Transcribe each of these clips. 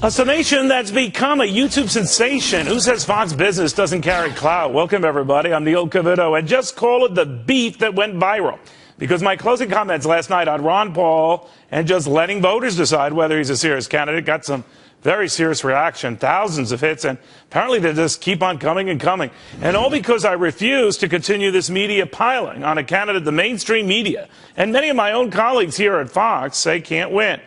A summation that's become a YouTube sensation. Who says Fox Business doesn't carry clout? Welcome, everybody. I'm Neil Cavuto, and just call it the beef that went viral. Because my closing comments last night on Ron Paul and just letting voters decide whether he's a serious candidate got some very serious reaction, thousands of hits, and apparently they just keep on coming and coming. And all because I refuse to continue this media piling on a candidate the mainstream media and many of my own colleagues here at Fox say can't win.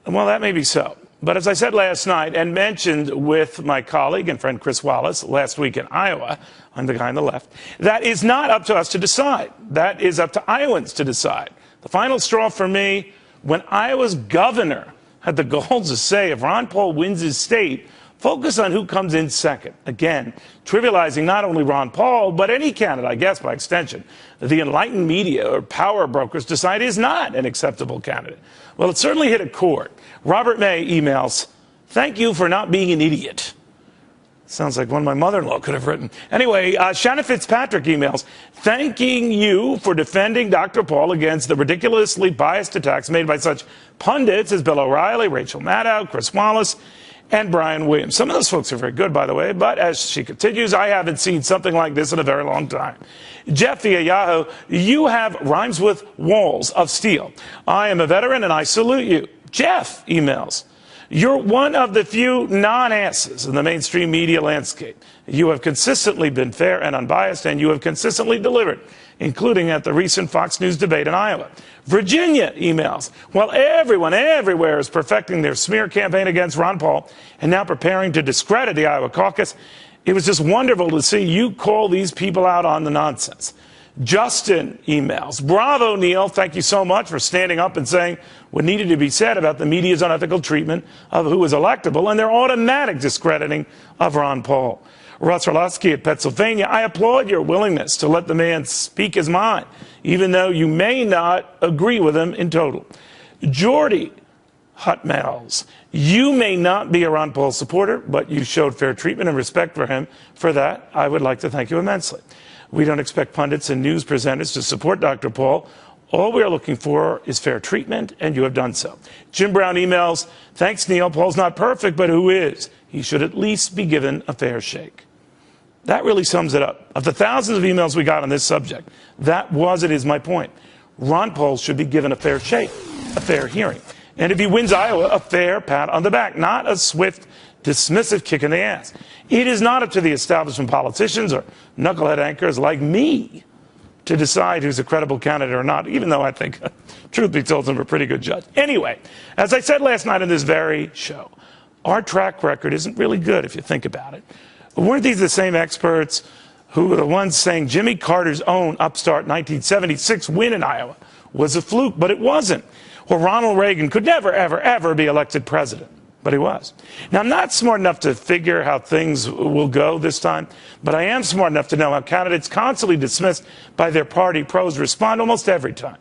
Well, that may be so. But as I said last night and mentioned with my colleague and friend Chris Wallace last week in Iowa, I'm the guy on the left, that is not up to us to decide. That is up to Iowans to decide. The final straw for me, when Iowa's governor had the gall to say if Ron Paul wins his state, focus on who comes in second. Again, trivializing not only Ron Paul, but any candidate, I guess, by extension. The enlightened media or power brokers decide is not an acceptable candidate. Well, it certainly hit a chord. Robert May emails, "Thank you for not being an idiot." Sounds like one my mother-in-law could have written. Anyway, Shannon Fitzpatrick emails, "Thanking you for defending Dr. Paul against the ridiculously biased attacks made by such pundits as Bill O'Reilly, Rachel Maddow, Chris Wallace, and Brian Williams." Some of those folks are very good, by the way, but as she continues, I haven't seen something like this in a very long time. Jeff via Yahoo, "You have rhymes with walls of steel. I am a veteran and I salute you." Jeff emails, "You're one of the few non-asses in the mainstream media landscape. You have consistently been fair and unbiased, and you have consistently delivered, including at the recent Fox News debate in Iowa." Virginia emails, "While everyone everywhere is perfecting their smear campaign against Ron Paul and now preparing to discredit the Iowa caucus, it was just wonderful to see you call these people out on the nonsense." Justin emails, "Bravo, Neil. Thank you so much for standing up and saying what needed to be said about the media's unethical treatment of who is electable and their automatic discrediting of Ron Paul." Russ Orlowski at Pennsylvania, "I applaud your willingness to let the man speak his mind, even though you may not agree with him in total." Jordy Hutmels, "You may not be a Ron Paul supporter, but you showed fair treatment and respect for him. For that, I would like to thank you immensely. We don't expect pundits and news presenters to support Dr. Paul. All we are looking for is fair treatment, and you have done so." Jim Brown emails, "Thanks, Neil. Paul's not perfect, but who is? He should at least be given a fair shake." That really sums it up. Of the thousands of emails we got on this subject, that was and is my point. Ron Paul should be given a fair shake, a fair hearing. And if he wins Iowa, a fair pat on the back, not a swift, dismissive kick in the ass. It is not up to the establishment politicians or knucklehead anchors like me to decide who's a credible candidate or not, even though I think, truth be told, I'm a pretty good judge. Anyway, as I said last night on this very show, our track record isn't really good if you think about it. Weren't these the same experts who were the ones saying Jimmy Carter's own upstart 1976 win in Iowa was a fluke, but it wasn't? Or Ronald Reagan could never, ever, ever be elected president, but he was. Now, I'm not smart enough to figure how things will go this time, but I am smart enough to know how candidates constantly dismissed by their party pros respond almost every time.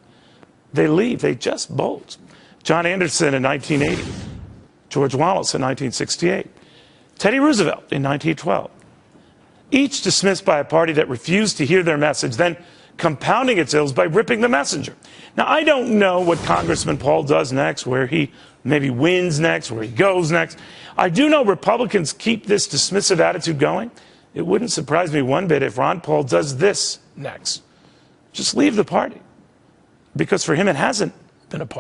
They leave. They just bolt. John Anderson in 1980. George Wallace in 1968. Teddy Roosevelt in 1912. Each dismissed by a party that refused to hear their message, then compounding its ills by ripping the messenger. Now, I don't know what Congressman Paul does next, where he maybe wins next, where he goes next. I do know Republicans keep this dismissive attitude going. It wouldn't surprise me one bit if Ron Paul does this next. Just leave the party. Because for him, it hasn't been a party.